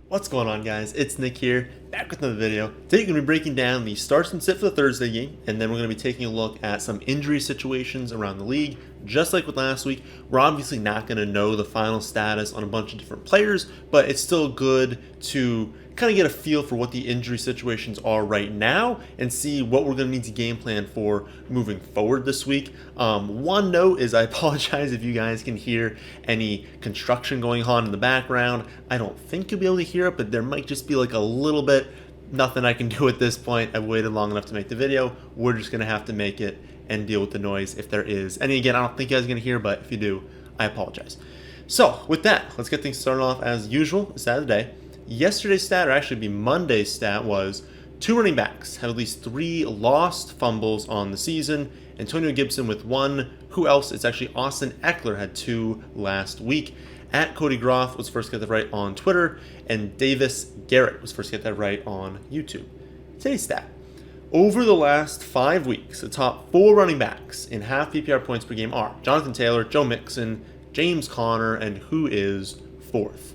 What's going on, guys? It's Nick here, back with another video. Today we're going to be breaking down the starts and sit for the Thursday game, and then we're going to be taking a look at some injury situations around the league. Just like with last week, we're obviously not going to know the final status on a bunch of different players, but it's still good to kind of get a feel for what the injury situations are right now and see what we're going to need to game plan for moving forward this week. One note is I apologize if you guys can hear any construction going on in the background. I don't think you'll be able to hear it, but there might just be like a little bit. Nothing I can do at this point. I've waited long enough to make the video. We're just going to have to make it and deal with the noise if there is. And again, I don't think you guys are going to hear, but if you do, I apologize. So with that, let's get things started off as usual. Saturday. Yesterday's stat, or actually be Monday's stat, was 2 running backs have at least 3 lost fumbles on the season. Antonio Gibson with 1. Who else? It's actually Austin Eckler had 2 last week. At Cody Groff was first get that right on Twitter, and Davis Garrett was first get that right on YouTube. Today's stat. Over the last 5 weeks, the top 4 running backs in half PPR points per game are Jonathan Taylor, Joe Mixon, James Conner, and who is 4th?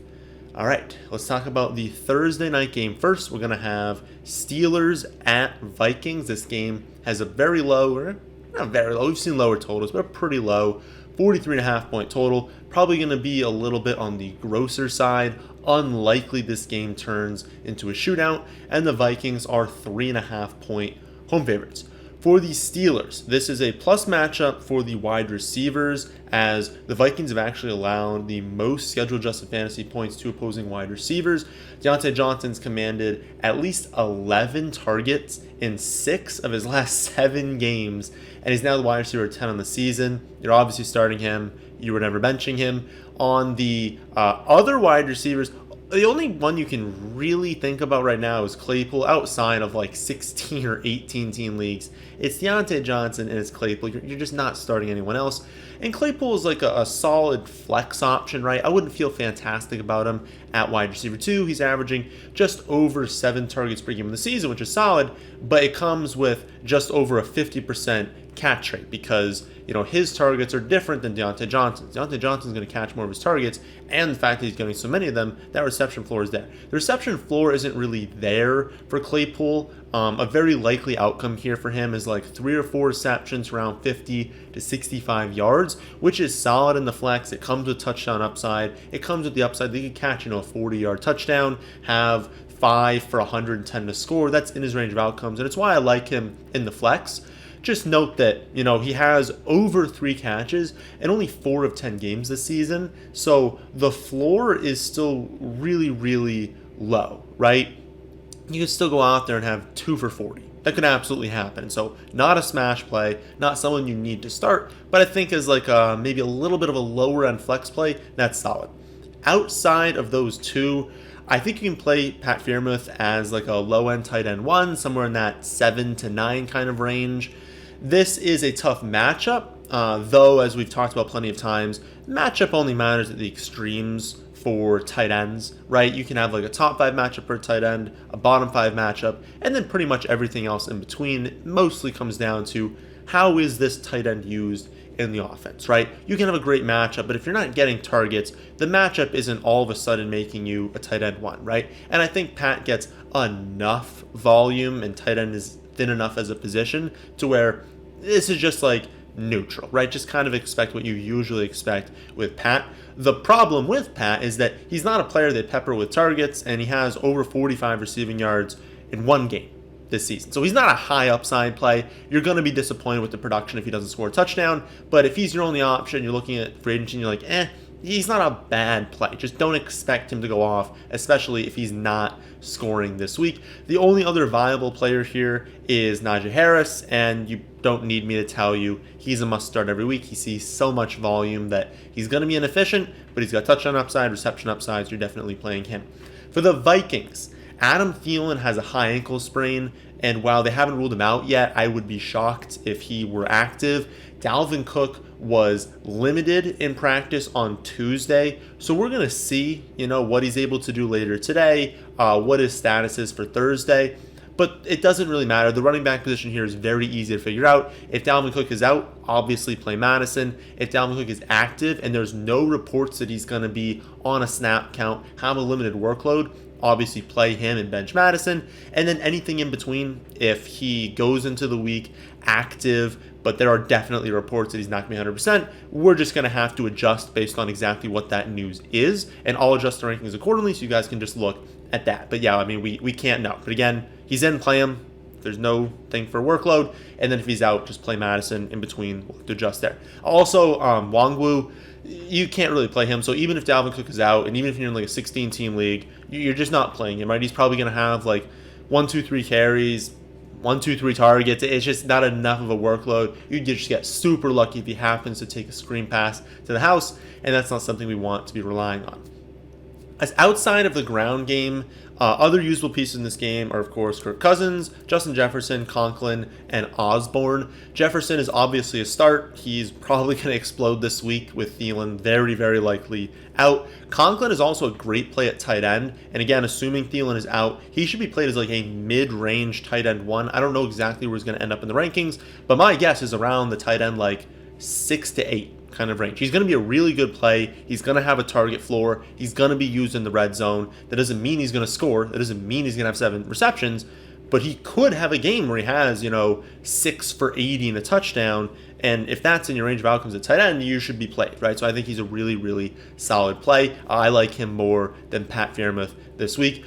All right, let's talk about the Thursday night game first. We're going to have Steelers at Vikings. This game has a very low, or not very low, we've seen lower totals, but a pretty low 43.5 point total. Probably going to be a little bit on the grosser side. Unlikely this game turns into a shootout, and the Vikings are 3.5 point home favorites. For the Steelers, this is a plus matchup for the wide receivers, as the Vikings have actually allowed the most schedule-adjusted fantasy points to opposing wide receivers. Deontay Johnson's commanded at least 11 targets in 6 of his last 7 games, and he's now the wide receiver 10 on the season. You're obviously starting him. You were never benching him. On the other wide receivers, the only one you can really think about right now is Claypool, outside of like 16 or 18 team leagues. It's Deontay Johnson and it's Claypool. You're just not starting anyone else. And Claypool is like a solid flex option, right? I wouldn't feel fantastic about him at wide receiver 2. He's averaging just over 7 targets per game in the season, which is solid, but it comes with just over a 50% catch rate because, you know, his targets are different than Deontay Johnson's. Deontay Johnson's going to catch more of his targets, and the fact that he's getting so many of them, that reception floor is there. The reception floor isn't really there for Claypool. A very likely outcome here for him is like 3 or 4 receptions around 50 to 65 yards, which is solid in the flex. It comes with touchdown upside. It comes with the upside that he could catch, a 40-yard touchdown, have 5 for 110 to score. That's in his range of outcomes, and it's why I like him in the flex. Just note that, he has over 3 catches and only 4 of 10 games this season. So the floor is still really, really low, right? You can still go out there and have 2 for 40. That could absolutely happen. So not a smash play, not someone you need to start, but I think as like maybe a little bit of a lower end flex play, that's solid. Outside of those 2, I think you can play Pat Freiermuth as like a low end tight end 1, somewhere in that 7 to 9 kind of range. This is a tough matchup, though, as we've talked about plenty of times, matchup only matters at the extremes for tight ends, right? You can have like a top 5 matchup for a tight end, a bottom 5 matchup, and then pretty much everything else in between. It mostly comes down to how is this tight end used in the offense, right? You can have a great matchup, but if you're not getting targets, the matchup isn't all of a sudden making you a tight end 1, right? And I think Pat gets enough volume and tight end is thin enough as a position to where this is just like neutral, right? Just kind of expect what you usually expect with Pat. The problem with Pat is that he's not a player they pepper with targets, and he has over 45 receiving yards in 1 game this season. So he's not a high upside play. You're going to be disappointed with the production if he doesn't score a touchdown, but if he's your only option, you're looking at free agency and you're like, he's not a bad play. Just don't expect him to go off, especially if he's not scoring this week. The only other viable player here is Najee Harris, and you don't need me to tell you he's a must start every week. He sees so much volume that he's going to be inefficient, but he's got touchdown upside, reception upsides. You're definitely playing him. For the Vikings, Adam Thielen has a high ankle sprain, and while they haven't ruled him out yet, I would be shocked if he were active. Dalvin Cook was limited in practice on Tuesday, so we're going to see, what he's able to do later today, what his status is for Thursday. But it doesn't really matter. The running back position here is very easy to figure out. If Dalvin Cook is out, obviously play Madison. If Dalvin Cook is active and there's no reports that he's going to be on a snap count, have a limited workload, obviously play him and bench Madison. And then anything in between, if he goes into the week active, but there are definitely reports that he's not going to be 100%, we're just going to have to adjust based on exactly what that news is. And I'll adjust the rankings accordingly so you guys can just look at that. But yeah, I mean, we can't know. But again, he's in, play him. There's no thing for workload. And then if he's out, just play Madison in between. We'll have to adjust there. Also, Wangwu, you can't really play him. So even if Dalvin Cook is out, and even if you're in like a 16-team league, you're just not playing him, right? He's probably going to have like 1, 2, 3 carries, 1, 2, 3 targets. It's just not enough of a workload. You just get super lucky if he happens to take a screen pass to the house, and that's not something we want to be relying on. As outside of the ground game, other usable pieces in this game are, of course, Kirk Cousins, Justin Jefferson, Conklin, and Osborne. Jefferson is obviously a start. He's probably going to explode this week with Thielen very, very likely out. Conklin is also a great play at tight end. And again, assuming Thielen is out, he should be played as like a mid-range tight end 1. I don't know exactly where he's going to end up in the rankings, but my guess is around the tight end like 6 to 8. Kind of range. He's going to be a really good play. He's going to have a target floor. He's going to be used in the red zone. That doesn't mean he's going to score. That doesn't mean he's going to have 7 receptions, but he could have a game where he has, 6 for 80 and a touchdown. And if that's in your range of outcomes at tight end, you should be played, right? So I think he's a really, really solid play. I like him more than Pat Fairmouth this week.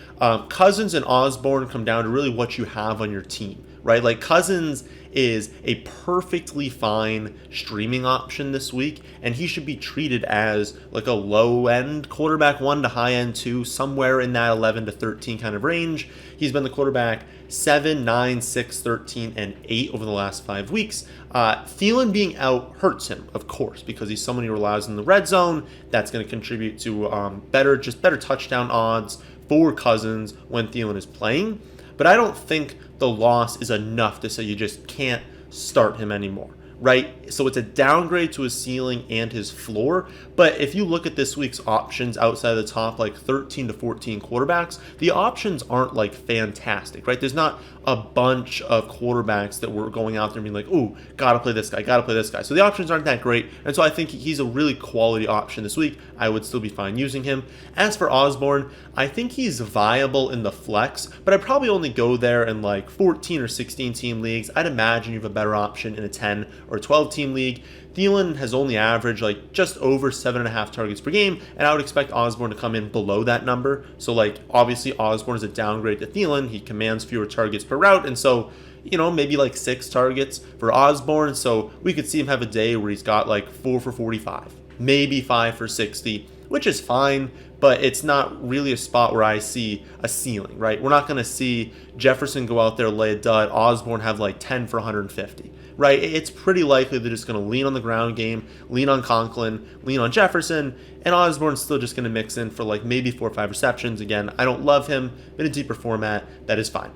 Cousins and Osborne come down to really what you have on your team, right? Like Cousins is a perfectly fine streaming option this week, and he should be treated as like a low-end quarterback 1 to high-end 2, somewhere in that 11 to 13 kind of range. He's been the quarterback 7, 9, 6, 13, and 8 over the last 5 weeks. Thielen being out hurts him, of course, because he's someone who relies on the red zone. That's going to contribute to better touchdown odds for Cousins when Thielen is playing. But I don't think the loss is enough to say you just can't start him anymore, right? So it's a downgrade to his ceiling and his floor. But if you look at this week's options outside of the top like 13 to 14 quarterbacks, the options aren't like fantastic, right? There's not a bunch of quarterbacks that we're going out there and being like, ooh, gotta play this guy, gotta play this guy. So the options aren't that great. And so I think he's a really quality option this week. I would still be fine using him. As for Osborne, I think he's viable in the flex, but I'd probably only go there in like 14 or 16 team leagues. I'd imagine you have a better option in a 10 or 12 team league. Thielen has only averaged like just over 7.5 targets per game, and I would expect Osborne to come in below that number. So like obviously Osborne is a downgrade to Thielen. He commands fewer targets per route, and so maybe like 6 targets for Osborne. So we could see him have a day where he's got like 4 for 45, maybe 5 for 60, which is fine, but it's not really a spot where I see a ceiling, right? We're not going to see Jefferson go out there, lay a dud, Osborne have like 10 for 150. Right, it's pretty likely they're just going to lean on the ground game, lean on Conklin, lean on Jefferson, and Osborne's still just going to mix in for like maybe 4 or 5 receptions. Again, I don't love him, but in a deeper format, that is fine.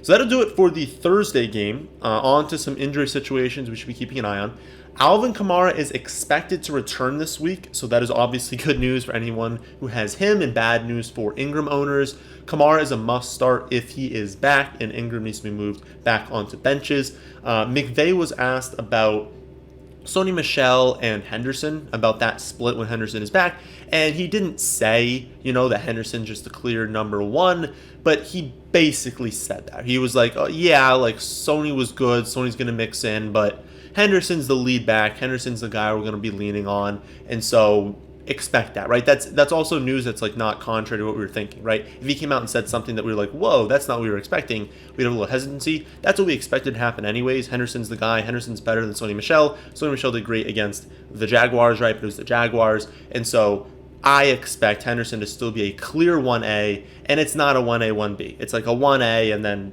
So that'll do it for the Thursday game. On to some injury situations we should be keeping an eye on. Alvin Kamara is expected to return this week, so that is obviously good news for anyone who has him and bad news for Ingram owners. Kamara is a must start if he is back, and Ingram needs to be moved back onto benches. McVay was asked about Sony Michel and Henderson, about that split when Henderson is back, and he didn't say, that Henderson's just the clear number 1, but he basically said that. He was like, oh, yeah, like Sony was good, Sony's going to mix in, but Henderson's the lead back. Henderson's the guy we're going to be leaning on, and so expect that, right? That's also news that's like not contrary to what we were thinking, right? If he came out and said something that we were like, whoa, that's not what we were expecting, we'd have a little hesitancy. That's what we expected to happen anyways. Henderson's the guy. Henderson's better than Sony Michel. Sony Michel did great against the Jaguars, right? But it was the Jaguars, and so I expect Henderson to still be a clear 1A, and it's not a 1A, 1B. It's like a 1A and then,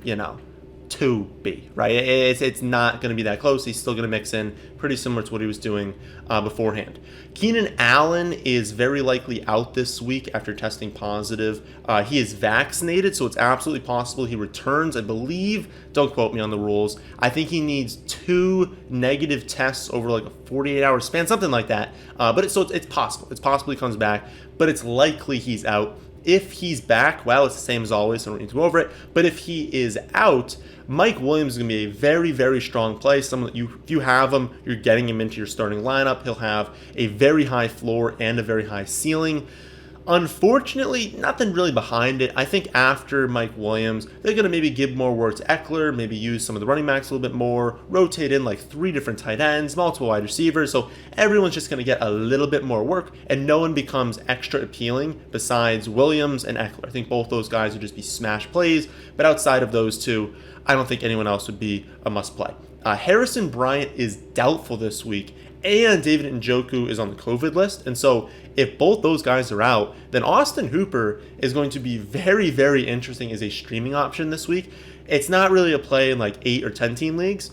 2B, right? It's not going to be that close. He's still going to mix in, pretty similar to what he was doing beforehand. K.Allen is very likely out this week after testing positive. He is vaccinated, so it's absolutely possible he returns. I believe, don't quote me on the rules, I think he needs 2 negative tests over like a 48-hour span, something like that. But it's possible. It's possible he comes back, but it's likely he's out. If he's back, well, it's the same as always, so I don't need to go over it. But if he is out, Mike Williams is going to be a very, very strong play. Someone that if you have him, you're getting him into your starting lineup. He'll have a very high floor and a very high ceiling. Unfortunately, nothing really behind it. I think after Mike Williams, they're going to maybe give more work to Eckler, maybe use some of the running backs a little bit more, rotate in like 3 different tight ends, multiple wide receivers. So everyone's just going to get a little bit more work, and no one becomes extra appealing besides Williams and Eckler. I think both those guys would just be smash plays, but outside of those two, I don't think anyone else would be a must play. Harrison Bryant is doubtful this week, and David Njoku is on the COVID list. And so if both those guys are out, then Austin Hooper is going to be very, very interesting as a streaming option this week. It's not really a play in like 8 or 10 team leagues,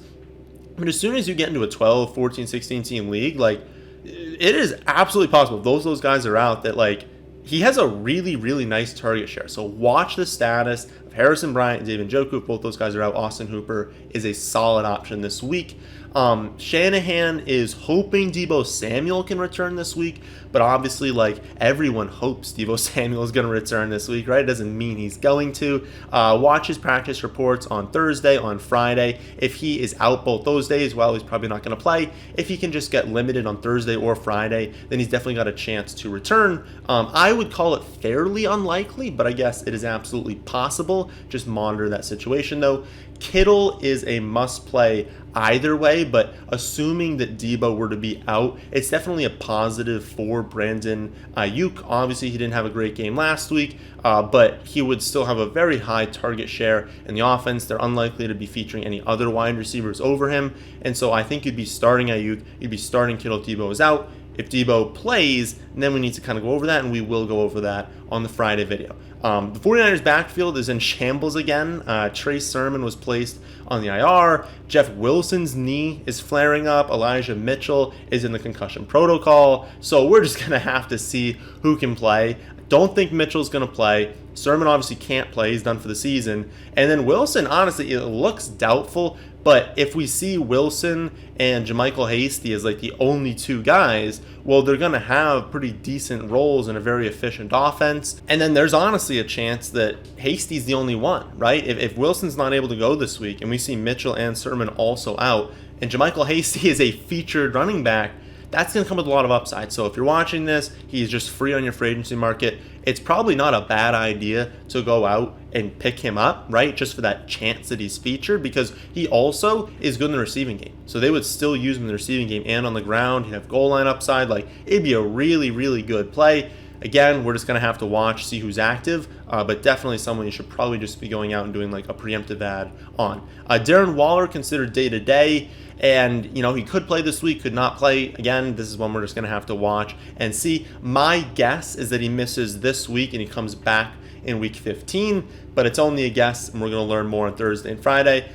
but as soon as you get into a 12, 14, 16 team league, like it is absolutely possible if those guys are out that like he has a really, really nice target share. So watch the status of Harrison Bryant and David Njoku. If both those guys are out, Austin Hooper is a solid option this week. Shanahan is hoping Deebo Samuel can return this week, but obviously, like, everyone hopes Deebo Samuel is going to return this week, right? It doesn't mean he's going to. Watch his practice reports on Thursday, on Friday. If he is out both those days, well, he's probably not going to play. If he can just get limited on Thursday or Friday, then he's definitely got a chance to return. I would call it fairly unlikely, but I guess it is absolutely possible. Just monitor that situation, though. Kittle is a must-play either way, but assuming that Deebo were to be out, it's definitely a positive for Brandon Ayuk. Obviously, he didn't have a great game last week, but he would still have a very high target share in the offense. They're unlikely to be featuring any other wide receivers over him, and so I think you'd be starting Ayuk, you'd be starting Kittle if Deebo is out. If Deebo plays, then we need to kind of go over that, and we will go over that on the Friday video. The 49ers backfield is in shambles again. Trey Sermon was placed on the IR. Jeff Wilson's knee is flaring up. Elijah Mitchell is in the concussion protocol. So we're just going to have to see who can play. Don't think Mitchell's going to play. Sermon obviously can't play. He's done for the season. And then Wilson, honestly, it looks doubtful. But if we see Wilson and JaMychal Hasty as like the only 2 guys, well, they're going to have pretty decent roles in a very efficient offense. And then there's honestly a chance that Hasty's the only one, right? If Wilson's not able to go this week and we see Mitchell and Sermon also out, and JaMychal Hasty is a featured running back, that's going to come with a lot of upside. So if you're watching this, he's just free on your free agency market. It's probably not a bad idea to go out and pick him up, right? Just for that chance that he's featured, because he also is good in the receiving game. So they would still use him in the receiving game and on the ground. He'd have goal line upside. Like, it'd be a really, really good play. Again, we're just going to have to watch, see who's active, but definitely someone you should probably just be going out and doing like a preemptive ad on. Darren Waller considered day-to-day, and he could play this week, could not play. Again, this is one we're just going to have to watch and see. My guess is that he misses this week and he comes back in week 15, but it's only a guess, and we're going to learn more on Thursday and Friday.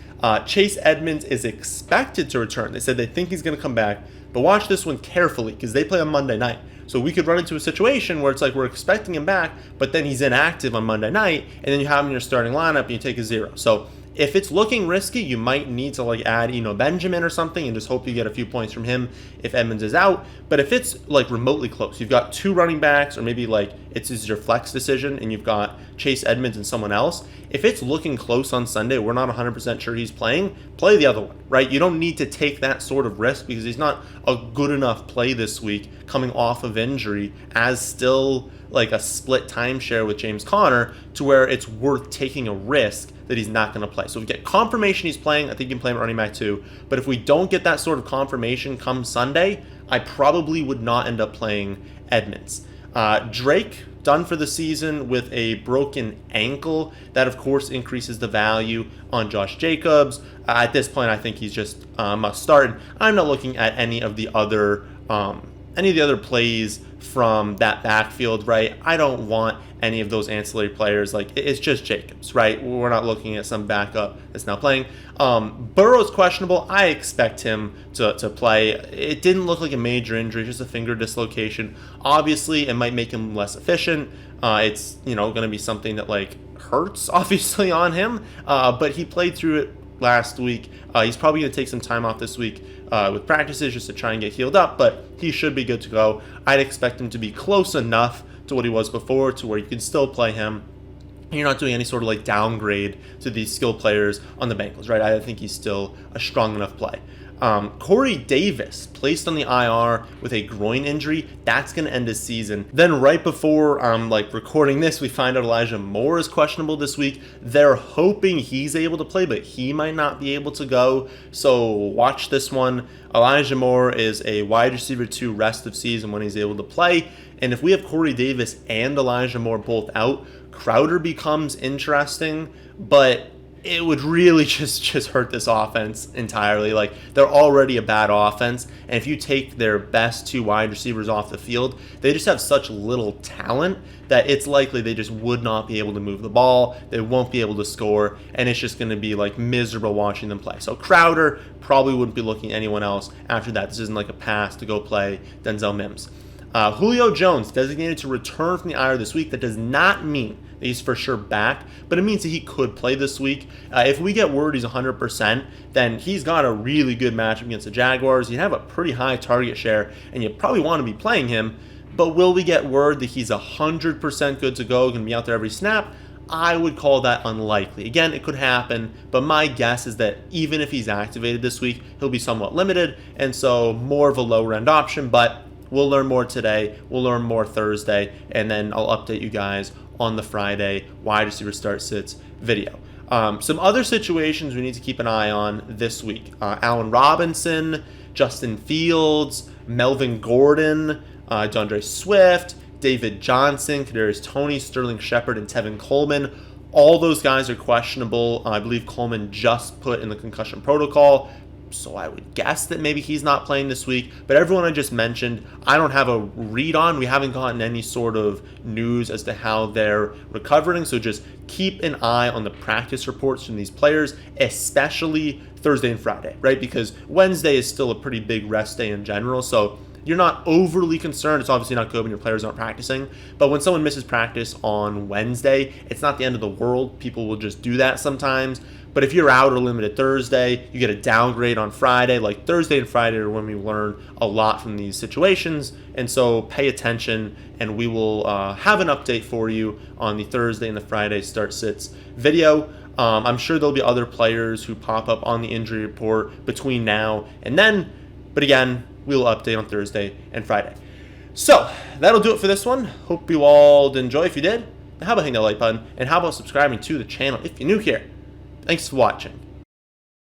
Chase Edmonds is expected to return. They said they think he's going to come back, but watch this one carefully because they play on Monday night. So we could run into a situation where it's like we're expecting him back, but then he's inactive on Monday night, and then you have him in your starting lineup and you take a 0. So if it's looking risky, you might need to like add Benjamin or something and just hope you get a few points from him if Edmonds is out. But if it's like remotely close, you've got 2 running backs, or maybe like it's your flex decision and you've got Chase Edmonds and someone else. If it's looking close on Sunday, we're not 100% sure he's playing, play the other one, right? You don't need to take that sort of risk because he's not a good enough play this week coming off of injury as still like a split timeshare with James Conner to where it's worth taking a risk that he's not going to play. So if we get confirmation he's playing, I think you can play him at running back too. But if we don't get that sort of confirmation come Sunday, I probably would not end up playing Edmonds. Drake, done for the season with a broken ankle. That, of course, increases the value on Josh Jacobs. At this point, I think he's just a must start. I'm not looking at any of the other plays from that backfield, right? I don't want any of those ancillary players. Like, it's just Jacobs, right? We're not looking at some backup that's now playing. Burrow's questionable. I expect him to play. It didn't look like a major injury, just a finger dislocation. Obviously, it might make him less efficient. It's going to be something that like hurts, obviously, on him. But he played through it last week. He's probably going to take some time off this week with practices just to try and get healed up, but he should be good to go. I'd expect him to be close enough to what he was before to where you can still play him. You're not doing any sort of like downgrade to these skill players on the Bengals, right? I think he's still a strong enough play. Corey Davis placed on the IR with a groin injury. That's going to end his season. Then right before recording this, we find out Elijah Moore is questionable this week. They're hoping he's able to play, but he might not be able to go. So watch this one. Elijah Moore is a wide receiver 2 rest of season when he's able to play. And if we have Corey Davis and Elijah Moore both out, Crowder becomes interesting, but it would really just hurt this offense entirely. Like, they're already a bad offense, and if you take their best 2 wide receivers off the field, they just have such little talent that it's likely they just would not be able to move the ball. They won't be able to score, and it's just going to be like miserable watching them play. So Crowder probably wouldn't be looking at anyone else after that. This isn't like a pass to go play Denzel Mims. Julio Jones designated to return from the IR this week. That does not mean that he's for sure back, but it means that he could play this week. If we get word he's 100%, then he's got a really good matchup against the Jaguars. You have a pretty high target share, and you probably want to be playing him. But will we get word that he's 100% good to go, going to be out there every snap? I would call that unlikely. Again, it could happen, but my guess is that even if he's activated this week, he'll be somewhat limited, and so more of a lower-end option, but we'll learn more today. We'll learn more Thursday, and then I'll update you guys on the Friday wide receiver start sits video. Some other situations we need to keep an eye on this week. Allen Robinson, Justin Fields, Melvin Gordon, DeAndre Swift, David Johnson, Kadarius Toney, Sterling Shepard, and Tevin Coleman. All those guys are questionable. I believe Coleman just put in the concussion protocol, so I would guess that maybe he's not playing this week. But everyone I just mentioned, I don't have a read on. We haven't gotten any sort of news as to how they're recovering, so just keep an eye on the practice reports from these players, especially Thursday and Friday, right? Because Wednesday is still a pretty big rest day in general, so you're not overly concerned. It's obviously not good when your players aren't practicing, but when someone misses practice on Wednesday, it's not the end of the world. People will just do that sometimes. But if you're out or limited Thursday, you get a downgrade on Friday. Like, Thursday and Friday are when we learn a lot from these situations, and so pay attention, and we will have an update for you on the Thursday and the Friday start sits video. I'm sure there'll be other players who pop up on the injury report between now and then, but again, we'll update on Thursday and Friday. So that'll do it for this one. Hope you all did enjoy. If you did, how about hitting that like button, and how about subscribing to the channel if you're new here? Thanks for watching.